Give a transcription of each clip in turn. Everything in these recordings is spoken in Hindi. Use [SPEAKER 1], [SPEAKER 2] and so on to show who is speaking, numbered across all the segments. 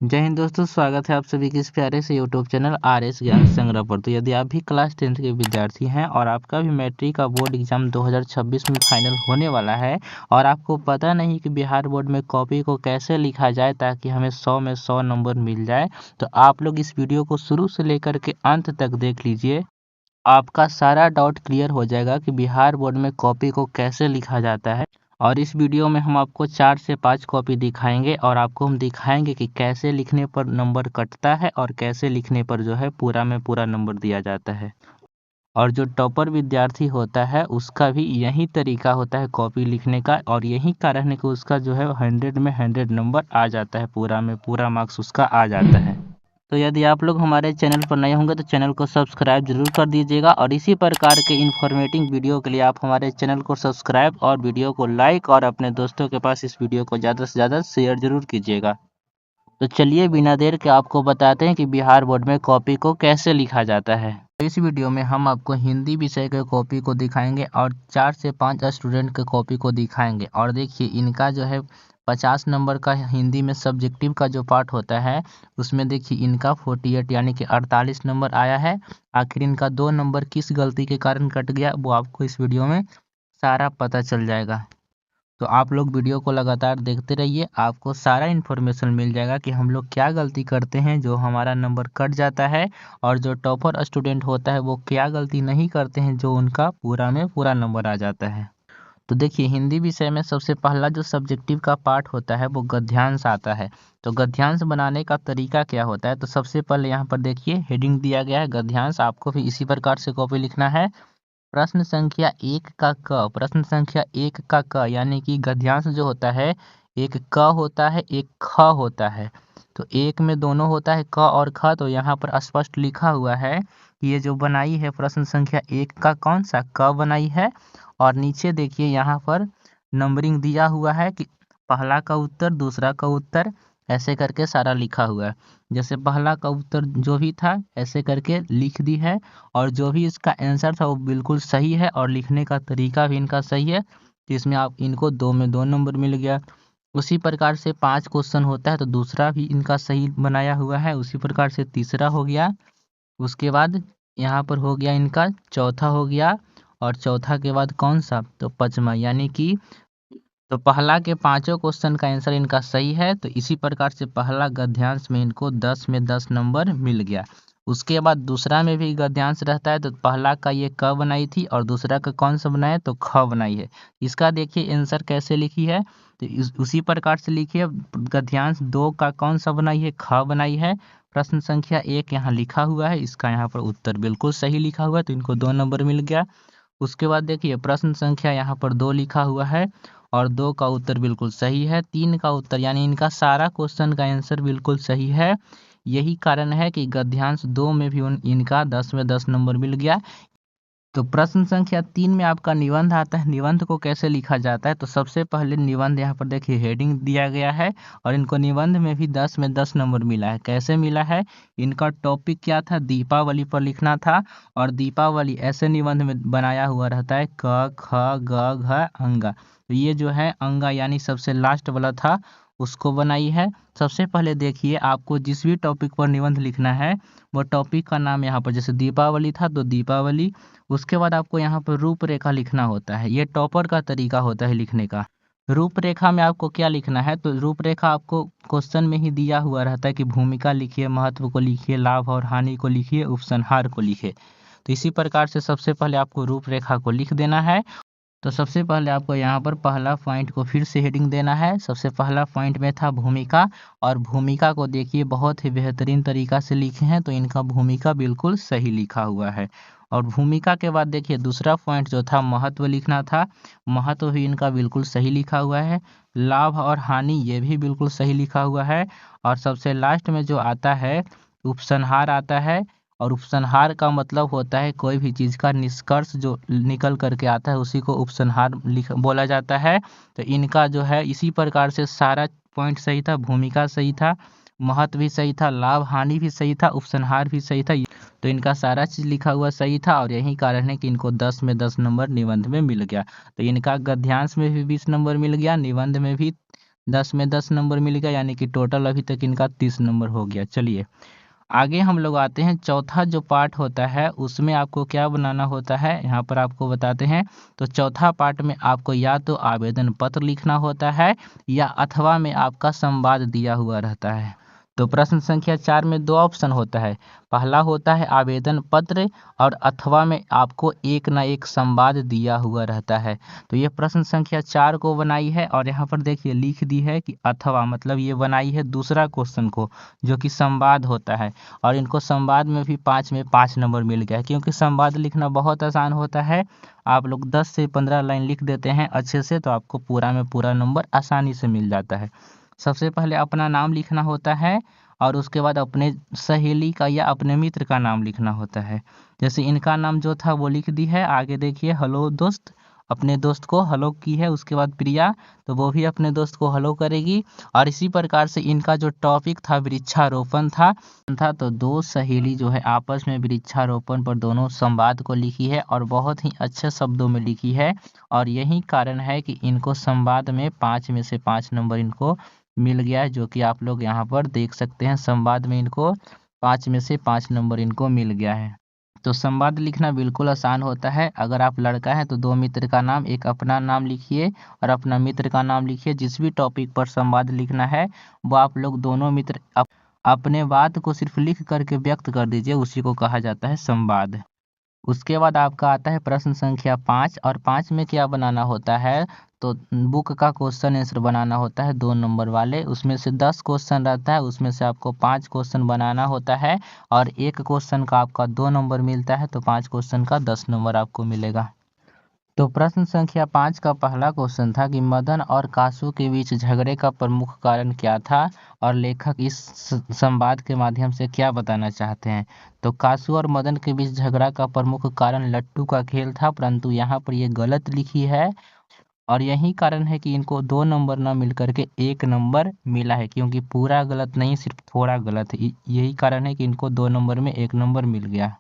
[SPEAKER 1] जय हिंद दोस्तों, स्वागत है आप सभी के इस प्यारे से यूट्यूब चैनल आर.एस. ज्ञान संग्रह पर। तो यदि आप भी क्लास 10th के विद्यार्थी हैं और आपका भी मैट्रिक का बोर्ड एग्जाम 2026 में फाइनल होने वाला है और आपको पता नहीं कि बिहार बोर्ड में कॉपी को कैसे लिखा जाए ताकि हमें 100 में 100 नंबर मिल जाए, तो आप लोग इस वीडियो को शुरू से लेकर के अंत तक देख लीजिए। आपका सारा डाउट क्लियर हो जाएगा कि बिहार बोर्ड में कॉपी को कैसे लिखा जाता है। और इस वीडियो में हम आपको 4 से 5 कॉपी दिखाएंगे और आपको हम दिखाएंगे कि कैसे लिखने पर नंबर कटता है और कैसे लिखने पर जो है पूरा में पूरा नंबर दिया जाता है। और जो टॉपर विद्यार्थी होता है उसका भी यही तरीका होता है कॉपी लिखने का, और यही कारण है कि उसका जो है 100 में 100 नंबर आ जाता है, पूरा में पूरा मार्क्स उसका आ जाता है। तो यदि आप लोग हमारे चैनल पर नए होंगे तो चैनल को सब्सक्राइब जरूर कर दीजिएगा, और इसी प्रकार के इन्फॉर्मेटिव वीडियो के लिए आप हमारे चैनल को सब्सक्राइब और वीडियो को लाइक और अपने दोस्तों के पास इस वीडियो को ज़्यादा से ज़्यादा शेयर जरूर कीजिएगा। तो चलिए बिना देर के आपको बताते हैं कि बिहार बोर्ड में कॉपी को कैसे लिखा जाता है। तो इस वीडियो में हम आपको हिंदी विषय के कॉपी को दिखाएंगे और 4 से 5 स्टूडेंट के कॉपी को दिखाएंगे। और देखिए इनका जो है 50 नंबर का हिंदी में सब्जेक्टिव का जो पार्ट होता है उसमें देखिए इनका 48 यानी कि 48 नंबर आया है। आखिर इनका 2 नंबर किस गलती के कारण कट गया वो आपको इस वीडियो में सारा पता चल जाएगा। तो आप लोग वीडियो को लगातार देखते रहिए, आपको सारा इन्फॉर्मेशन मिल जाएगा कि हम लोग क्या गलती करते हैं जो हमारा नंबर कट जाता है, और जो टॉपर स्टूडेंट होता है वो क्या गलती नहीं करते हैं जो उनका पूरा में पूरा नंबर आ जाता है। तो देखिए हिंदी विषय में सबसे पहला जो सब्जेक्टिव का पार्ट होता है वो गद्यांश आता है। तो गद्यांश बनाने का तरीका क्या होता है, तो सबसे पहले यहाँ पर देखिए हेडिंग दिया गया है गद्यांश। आपको भी इसी प्रकार से कॉपी लिखना है। प्रश्न संख्या 1 का क, प्रश्न संख्या 1 का क यानी कि गद्यांश जो होता है एक क होता है एक ख होता है। तो एक में दोनों होता है क और ख। तो यहाँ पर स्पष्ट लिखा हुआ है कि ये जो बनाई है प्रश्न संख्या 1 का कौन सा क बनाई है। और नीचे देखिए यहाँ पर नंबरिंग दिया हुआ है कि पहला का उत्तर, दूसरा का उत्तर, ऐसे करके सारा लिखा हुआ है। जैसे पहला का उत्तर जो भी था ऐसे करके लिख दी है, और जो भी इसका आंसर था वो बिल्कुल सही है और लिखने का तरीका भी इनका सही है। तो इसमें आप इनको 2 में 2 नंबर मिल गया। उसी प्रकार से 5 क्वेश्चन होता है तो दूसरा भी इनका सही बनाया हुआ है। उसी प्रकार से तीसरा हो गया। उसके बाद यहाँ पर हो गया इनका चौथा हो गया, और चौथा के बाद कौन सा, तो पाँचवा, यानी कि तो पहला के पांचों क्वेश्चन का आंसर इनका सही है। तो इसी प्रकार से पहला गद्यांश में इनको 10 में 10 नंबर मिल गया। उसके बाद दूसरा में भी गद्यांश रहता है, तो पहला का ये क बनाई थी और दूसरा का कौन सा बनाया, तो ख बनाई है। इसका देखिए आंसर कैसे लिखी है, तो उसी प्रकार से लिखिए। गद्यांश 2 का कौन सा बनाई है, ख बनाई है। प्रश्न संख्या 1 यहाँ लिखा हुआ है, इसका यहाँ पर उत्तर बिल्कुल सही लिखा हुआ है तो इनको 2 नंबर मिल गया। उसके बाद देखिए प्रश्न संख्या यहाँ पर 2 लिखा हुआ है और 2 का उत्तर बिल्कुल सही है। 3 का उत्तर यानी इनका सारा क्वेश्चन का आंसर बिल्कुल सही है। यही कारण है कि गद्यांश 2 में भी इनका 10 में 10 नंबर मिल गया। तो प्रश्न संख्या 3 में आपका निबंध आता है। निबंध को कैसे लिखा जाता है, तो सबसे पहले निबंध यहाँ पर देखिए हेडिंग दिया गया है, और इनको निबंध में भी 10 में 10 नंबर मिला है। कैसे मिला है, इनका टॉपिक क्या था, दीपावली पर लिखना था, और दीपावली ऐसे निबंध में बनाया हुआ रहता है क ख ग घ अंगा। तो ये जो है अंगा यानी सबसे लास्ट वाला था उसको बनाई है। सबसे पहले देखिए आपको जिस भी टॉपिक पर निबंध लिखना है वो टॉपिक का नाम यहाँ पर, जैसे दीपावली था तो दीपावली। उसके बाद आपको यहाँ पर रूपरेखा लिखना होता है, ये टॉपर का तरीका होता है लिखने का। रूपरेखा में आपको क्या लिखना है, तो रूपरेखा आपको क्वेश्चन में ही दिया हुआ रहता है कि भूमिका लिखिए, महत्व को लिखिए, लाभ और हानि को लिखिए, उपसंहार को लिखिए। तो इसी प्रकार से सबसे पहले आपको रूपरेखा को लिख देना है। तो सबसे पहले आपको यहाँ पर पहला पॉइंट को फिर से हेडिंग देना है। सबसे पहला पॉइंट में था भूमिका, और भूमिका को देखिए बहुत ही बेहतरीन तरीका से लिखे हैं तो इनका भूमिका बिल्कुल सही लिखा हुआ है। और भूमिका के बाद देखिए दूसरा पॉइंट जो था महत्व लिखना था, महत्व भी इनका बिल्कुल सही लिखा हुआ है। लाभ और हानि ये भी बिल्कुल सही लिखा हुआ है। और सबसे लास्ट में जो आता है उपसंहार आता है, और उपसंहार का मतलब होता है कोई भी चीज़ का निष्कर्ष जो निकल करके आता है उसी को उपसंहार बोला जाता है। तो इनका जो है इसी प्रकार से सारा पॉइंट सही था, भूमिका सही था, महत्व भी सही था, लाभ हानि भी सही था, उपसंहार भी सही था। तो इनका सारा चीज़ लिखा हुआ सही था, और यही कारण है कि इनको 10 में 10 नंबर निबंध में मिल गया। तो इनका गद्यांश में भी 20 नंबर मिल गया, निबंध में भी 10 में 10 नंबर मिल गया, यानी कि टोटल अभी तक इनका 30 नंबर हो गया। चलिए आगे हम लोग आते हैं। चौथा जो पार्ट होता है उसमें आपको क्या बनाना होता है, यहाँ पर आपको बताते हैं। तो चौथा पार्ट में आपको या तो आवेदन पत्र लिखना होता है या अथवा में आपका संवाद दिया हुआ रहता है। तो प्रश्न संख्या 4 में दो ऑप्शन होता है। पहला होता है आवेदन पत्र और अथवा में आपको एक ना एक संवाद दिया हुआ रहता है। तो ये प्रश्न संख्या 4 को बनाई है और यहाँ पर देखिए लिख दी है कि अथवा, मतलब ये बनाई है दूसरा क्वेश्चन को, जो कि संवाद होता है। और इनको संवाद में भी 5 में 5 नंबर मिल गया है, क्योंकि संवाद लिखना बहुत आसान होता है। आप लोग 10 से 15 लाइन लिख देते हैं अच्छे से तो आपको पूरा में पूरा नंबर आसानी से मिल जाता है। सबसे पहले अपना नाम लिखना होता है और उसके बाद अपने सहेली का या अपने मित्र का नाम लिखना होता है। जैसे इनका नाम जो था वो लिख दी है। आगे देखिए हेलो दोस्त, अपने दोस्त को हेलो की है। उसके बाद प्रिया, तो वो भी अपने दोस्त को हेलो करेगी। और इसी प्रकार से इनका जो टॉपिक था वृक्षारोपण था। तो दो सहेली जो है आपस में वृक्षारोपण पर दोनों संवाद को लिखी है और बहुत ही अच्छे शब्दों में लिखी है। और यही कारण है कि इनको संवाद में 5 में से 5 नंबर इनको मिल गया है, जो कि आप लोग यहाँ पर देख सकते हैं। संवाद में इनको 5 में से 5 नंबर इनको मिल गया है। तो संवाद लिखना बिल्कुल आसान होता है। अगर आप लड़का है तो दो मित्र का नाम, एक अपना नाम लिखिए और अपना मित्र का नाम लिखिए। जिस भी टॉपिक पर संवाद लिखना है वो आप लोग दोनों मित्र अपने बात को सिर्फ लिख करके व्यक्त कर दीजिए, उसी को कहा जाता है संवाद। उसके बाद आपका आता है प्रश्न संख्या 5 और 5 में क्या बनाना होता है। तो बुक का क्वेश्चन आंसर बनाना होता है 2 नंबर वाले। उसमें से 10 क्वेश्चन रहता है, उसमें से आपको 5 क्वेश्चन बनाना होता है और एक क्वेश्चन का आपका 2 नंबर मिलता है, तो 5 क्वेश्चन का 10 नंबर आपको मिलेगा। तो प्रश्न संख्या 5 का पहला क्वेश्चन था कि मदन और कासू के बीच झगड़े का प्रमुख कारण क्या था और लेखक इस संवाद के माध्यम से क्या बताना चाहते हैं। तो कासू और मदन के बीच झगड़ा का प्रमुख कारण लट्टू का खेल था, परंतु यहाँ पर ये गलत लिखी है। और यही कारण है कि इनको 2 नंबर न मिल करके 1 नंबर मिला है, क्योंकि पूरा गलत नहीं, सिर्फ थोड़ा गलत है। यही कारण है कि इनको 2 नंबर में 1 नंबर मिल गया।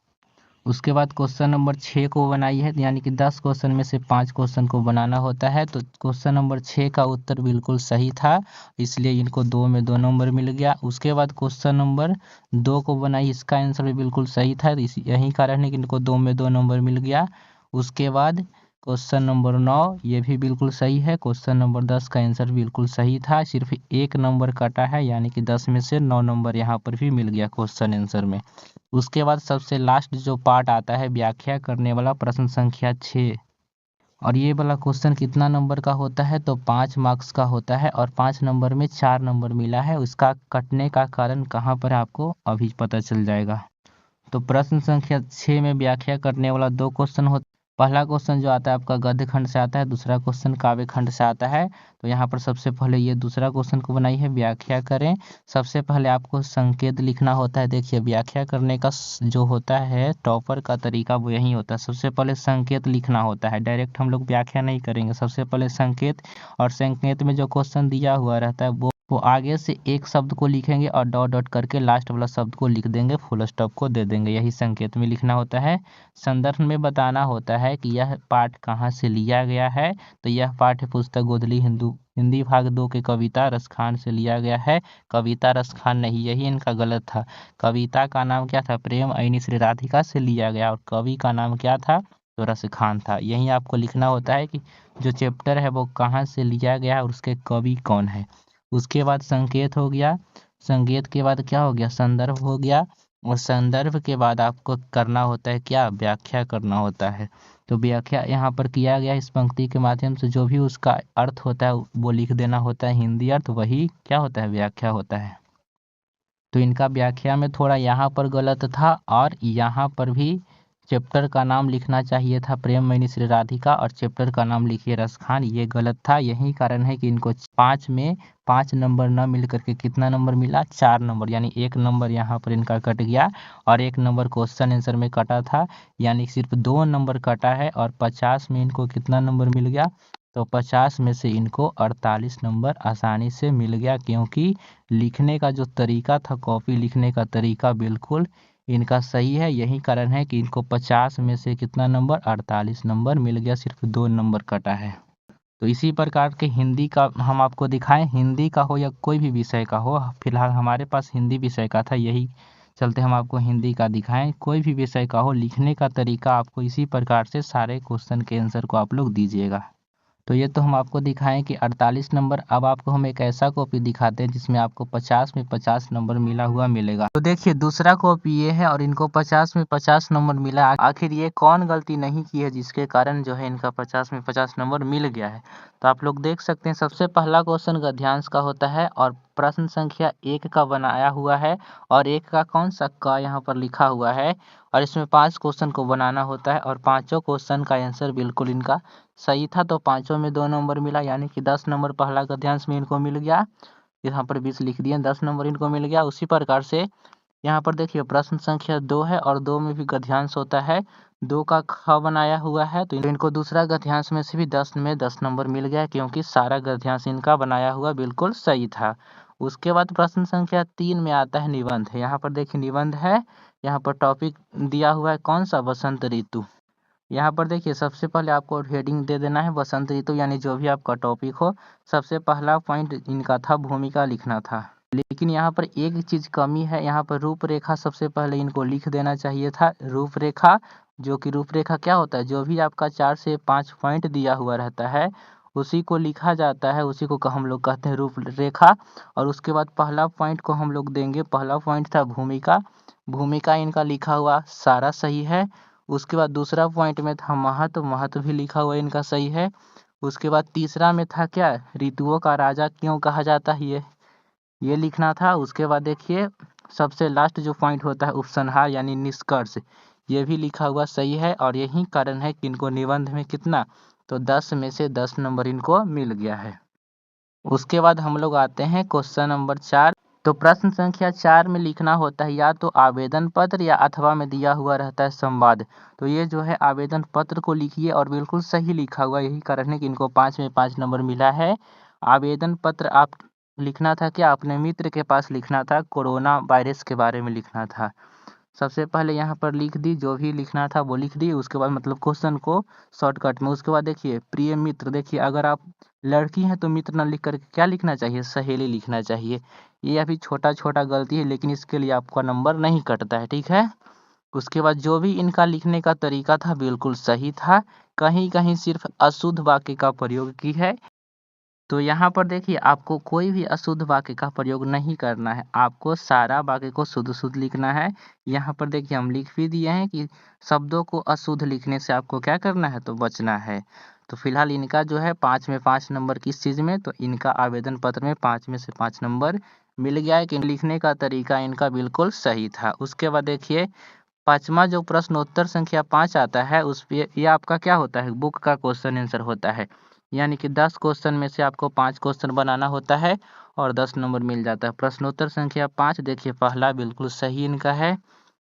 [SPEAKER 1] उसके बाद क्वेश्चन नंबर 6 को बनाई है, यानी कि 10 क्वेश्चन में से 5 क्वेश्चन को बनाना होता है। तो क्वेश्चन नंबर 6 का उत्तर बिल्कुल सही था, इसलिए इनको 2 में 2 नंबर मिल गया। उसके बाद क्वेश्चन नंबर 2 को बनाई, इसका आंसर भी बिल्कुल सही था, यही कारण है कि इनको 2 में 2 नंबर मिल गया। उसके बाद क्वेश्चन नंबर 9 ये भी बिल्कुल सही है। क्वेश्चन नंबर 10 का आंसर बिल्कुल सही था, सिर्फ 1 नंबर कटा है, यानी कि 10 में से 9 नंबर यहाँ पर भी मिल गया क्वेश्चन आंसर में। उसके बाद सबसे लास्ट जो पार्ट आता है व्याख्या करने वाला, प्रश्न संख्या 6। और ये वाला क्वेश्चन कितना नंबर का होता है, तो 5 मार्क्स का होता है और 5 नंबर में 4 नंबर मिला है। उसका कटने का कारण कहाँ पर आपको अभी पता चल जाएगा। तो प्रश्न संख्या 6 में व्याख्या करने वाला 2 क्वेश्चन होता है। पहला क्वेश्चन जो आता है आपका गद्य खंड से आता है, दूसरा क्वेश्चन काव्य खंड से आता है। तो यहाँ पर सबसे पहले ये दूसरा क्वेश्चन को बनाई है, व्याख्या करें। सबसे पहले आपको संकेत लिखना होता है। देखिए व्याख्या करने का जो होता है टॉपर का तरीका वो यही होता है, सबसे पहले संकेत लिखना होता है। डायरेक्ट हम लोग व्याख्या नहीं करेंगे, सबसे पहले संकेत। और संकेत में जो क्वेश्चन दिया हुआ रहता है वो आगे से एक शब्द को लिखेंगे और डॉट डॉट करके लास्ट वाला शब्द को लिख देंगे, फुल स्टॉप को दे देंगे। यही संकेत में लिखना होता है। संदर्भ में बताना होता है कि यह पाठ कहाँ से लिया गया है। तो यह पाठ्य पुस्तक गोधली हिंदी भाग 2 के कविता रसखान से लिया गया है। कविता रसखान नहीं, यही इनका गलत था। कविता का नाम क्या था, प्रेम ऐनी श्री राधिका से लिया गया, और कवि का नाम क्या था, तो रसखान था। यही आपको लिखना होता है कि जो चैप्टर है वो कहाँ से लिया गया है और उसके कवि कौन है। उसके बाद संकेत हो गया, संकेत के बाद क्या हो गया, संदर्भ हो गया। और संदर्भ के बाद आपको करना होता है क्या, व्याख्या करना होता है। तो व्याख्या यहाँ पर किया गया, इस पंक्ति के माध्यम से जो भी उसका अर्थ होता है वो लिख देना होता है, हिंदी अर्थ, वही क्या होता है, व्याख्या होता है। तो इनका व्याख्या में थोड़ा यहाँ पर गलत था और यहाँ पर भी चैप्टर का नाम लिखना चाहिए था प्रेम मैनी श्री राधिका, और चैप्टर का नाम लिखिए रसखान, ये गलत था। यही कारण है कि इनको 5 में 5 नंबर न मिल करके कितना नंबर मिला, 4 नंबर, यानी 1 नंबर यहाँ पर इनका कट गया और 1 नंबर क्वेश्चन आंसर में कटा था, यानी सिर्फ 2 नंबर कटा है। और 50 में इनको कितना नंबर मिल गया, तो 50 में से इनको 48 नंबर आसानी से मिल गया, क्योंकि लिखने का जो तरीका था, कॉपी लिखने का तरीका बिल्कुल इनका सही है। यही कारण है कि इनको 50 में से कितना नंबर, 48 नंबर मिल गया, सिर्फ 2 नंबर कटा है। तो इसी प्रकार के हिंदी का हम आपको दिखाएं, हिंदी का हो या कोई भी विषय का हो। फिलहाल हमारे पास हिंदी विषय का था, यही चलते हम आपको हिंदी का दिखाएं। कोई भी विषय का हो, लिखने का तरीका आपको इसी प्रकार से सारे क्वेश्चन के आंसर को आप लोग दीजिएगा। तो ये तो हम आपको दिखाएं कि 48 नंबर। अब आपको हम एक ऐसा कॉपी दिखाते हैं जिसमें आपको 50 में 50 नंबर मिला हुआ मिलेगा। तो देखिए दूसरा कॉपी ये है और इनको 50 में 50 नंबर मिला। आखिर ये कौन गलती नहीं की है जिसके कारण जो है इनका 50 में 50 नंबर मिल गया है। तो आप लोग देख सकते हैं, सबसे पहला क्वेश्चन गद्यांश का होता है और प्रश्न संख्या 1 का बनाया हुआ है और 1 का कौन सा का यहाँ पर लिखा हुआ है और इसमें 5 क्वेश्चन को बनाना होता है और पांचों क्वेश्चन का आंसर बिल्कुल इनका सही था। तो पांचों में 2 नंबर मिला, यानी कि 10 नंबर पहला गद्यांश में इनको मिल गया। यहाँ पर 20 लिख दिए, 10 नंबर इनको मिल गया। उसी प्रकार से यहाँ पर देखिए प्रश्न संख्या 2 है और 2 में भी गद्यांश होता है, 2 का ख बनाया हुआ है तो इनको दूसरा गद्यांश में से भी 10 में 10 नंबर मिल गया क्योंकि सारा गद्यांश इनका बनाया हुआ बिल्कुल सही था। उसके बाद प्रश्न संख्या 3 में आता है निबंध। यहाँ पर देखिए निबंध है, यहाँ पर टॉपिक दिया हुआ है कौन सा, बसंत ऋतु। यहाँ पर देखिए सबसे पहले आपको हेडिंग दे देना है बसंत ऋतु, यानी जो भी आपका टॉपिक हो। सबसे पहला पॉइंट इनका था भूमिका लिखना था, लेकिन यहाँ पर एक चीज कमी है, यहाँ पर रूपरेखा सबसे पहले इनको लिख देना चाहिए था। रूपरेखा, जो कि रूपरेखा क्या होता है, जो भी आपका 4 से 5 पॉइंट दिया हुआ रहता है उसी को लिखा जाता है, उसी को हम लोग कहते हैं रूपरेखा। और उसके बाद पहला पॉइंट को हम लोग देंगे, पहला पॉइंट था भूमिका। भूमिका इनका लिखा हुआ सारा सही है। उसके बाद दूसरा पॉइंट में था महत्व, महत्व भी लिखा हुआ इनका सही है। उसके बाद तीसरा में था क्या, ऋतुओं का राजा क्यों कहा जाता है, ये लिखना था। उसके बाद देखिए सबसे लास्ट जो पॉइंट होता है उपसंहार यानी निष्कर्ष, ये भी लिखा हुआ सही है और यही कारण है कि इनको निबंध में कितना, तो 10 में से 10 नंबर इनको मिल गया है। उसके बाद हम लोग आते हैं क्वेश्चन नंबर 4। तो प्रश्न संख्या 4 में लिखना होता है या तो आवेदन पत्र या अथवा में दिया हुआ रहता है संवाद। तो ये जो है आवेदन पत्र को लिखिए और बिल्कुल सही लिखा हुआ, यही कारण है कि इनको 5 में 5 नंबर मिला है। आवेदन पत्र आप लिखना था क्या, अपने मित्र के पास लिखना था, कोरोना वायरस के बारे में लिखना था। सबसे पहले यहाँ पर लिख दी, जो भी लिखना था वो लिख दी। उसके बाद मतलब क्वेश्चन को शॉर्टकट में। उसके बाद देखिए प्रिय मित्र, देखिए अगर आप लड़की हैं तो मित्र न लिख कर क्या लिखना चाहिए, सहेली लिखना चाहिए। ये अभी छोटा छोटा गलती है लेकिन इसके लिए आपका नंबर नहीं कटता है, ठीक है। उसके बाद जो भी इनका लिखने का तरीका था बिल्कुल सही था, कहीं कहीं सिर्फ अशुद्ध वाक्य का प्रयोग की है। तो यहाँ पर देखिए आपको कोई भी अशुद्ध वाक्य का प्रयोग नहीं करना है, आपको सारा वाक्य को शुद्ध शुद्ध लिखना है। यहाँ पर देखिए हम लिख भी दिए हैं कि शब्दों को अशुद्ध लिखने से आपको क्या करना है, तो बचना है। तो फिलहाल इनका जो है 5 में 5 नंबर किस चीज़ में, तो इनका आवेदन पत्र में 5 में से 5 नंबर मिल गया है कि लिखने का तरीका इनका बिल्कुल सही था। उसके बाद देखिए पाँचवा जो प्रश्नोत्तर संख्या 5 आता है उस पे ये आपका क्या होता है, बुक का क्वेश्चन आंसर होता है। यानी कि 10 क्वेश्चन में से आपको 5 क्वेश्चन बनाना होता है और 10 नंबर मिल जाता है। प्रश्नोत्तर संख्या 5 देखिए पहला बिल्कुल सही इनका है,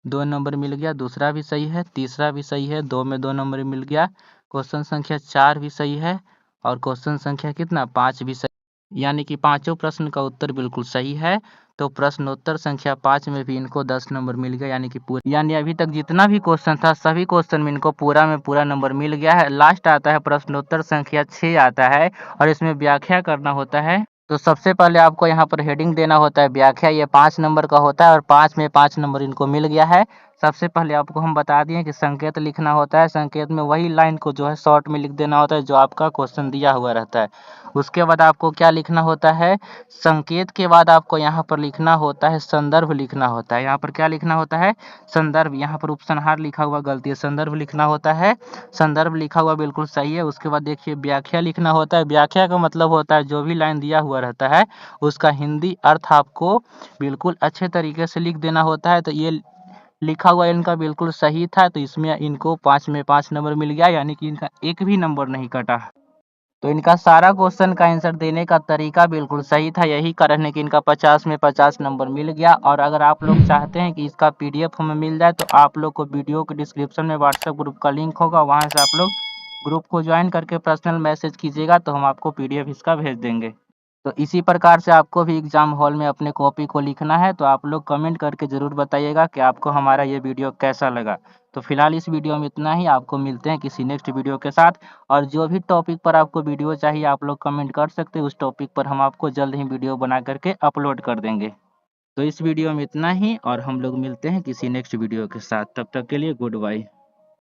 [SPEAKER 1] 2 नंबर मिल गया। दूसरा भी सही है, तीसरा भी सही है, 2 में 2 नंबर मिल गया। क्वेश्चन संख्या 4 भी सही है और क्वेश्चन संख्या कितना, 5 भी सही, यानी कि पांचों प्रश्न का उत्तर बिल्कुल सही है। तो प्रश्नोत्तर संख्या 5 में भी इनको 10 नंबर मिल गया, यानी कि पूरा, यानी अभी तक जितना भी क्वेश्चन था सभी क्वेश्चन में इनको पूरा में पूरा नंबर मिल गया है। लास्ट आता है प्रश्नोत्तर संख्या 6 आता है और इसमें व्याख्या करना होता है। तो सबसे पहले आपको यहाँ पर हेडिंग देना होता है व्याख्या, ये 5 नंबर का होता है और 5 में 5 नंबर इनको मिल गया है। सबसे पहले आपको हम बता दिए कि संकेत लिखना होता है, संकेत में वही लाइन को जो है शॉर्ट में लिख देना होता है जो आपका क्वेश्चन दिया हुआ रहता है। उसके बाद आपको क्या लिखना होता है, संकेत के बाद आपको यहाँ पर लिखना होता है संदर्भ लिखना होता है। यहाँ पर क्या लिखना होता है, संदर्भ। यहाँ पर उपसंहार लिखा हुआ गलती है, संदर्भ लिखना होता है। संदर्भ लिखा हुआ बिल्कुल सही है। उसके बाद देखिए व्याख्या लिखना होता है। व्याख्या का मतलब होता है जो भी लाइन दिया हुआ रहता है उसका हिंदी अर्थ आपको बिल्कुल अच्छे तरीके से लिख देना होता है। तो ये लिखा हुआ इनका बिल्कुल सही था, तो इसमें इनको 5 में 5 नंबर मिल गया, यानी कि इनका एक भी नंबर नहीं कटा। तो इनका सारा क्वेश्चन का आंसर देने का तरीका बिल्कुल सही था, यही कारण है कि इनका 50 में 50 नंबर मिल गया। और अगर आप लोग चाहते हैं कि इसका पीडीएफ हमें मिल जाए तो आप लोग को वीडियो के डिस्क्रिप्शन में व्हाट्सएप ग्रुप का लिंक होगा, वहां से आप लोग ग्रुप को ज्वाइन करके पर्सनल मैसेज कीजिएगा तो हम आपको पीडीएफ इसका भेज देंगे। तो इसी प्रकार से आपको भी एग्ज़ाम हॉल में अपने कॉपी को लिखना है, तो आप लोग कमेंट करके ज़रूर बताइएगा कि आपको हमारा ये वीडियो कैसा लगा। तो फिलहाल इस वीडियो में इतना ही, आपको मिलते हैं किसी नेक्स्ट वीडियो के साथ, और जो भी टॉपिक पर आपको वीडियो चाहिए आप लोग कमेंट कर सकते हैं, उस टॉपिक पर हम आपको जल्द ही वीडियो बना करके अपलोड कर देंगे। तो इस वीडियो में इतना ही, और हम लोग मिलते हैं किसी नेक्स्ट वीडियो के साथ। तब तक के लिए गुड बाय।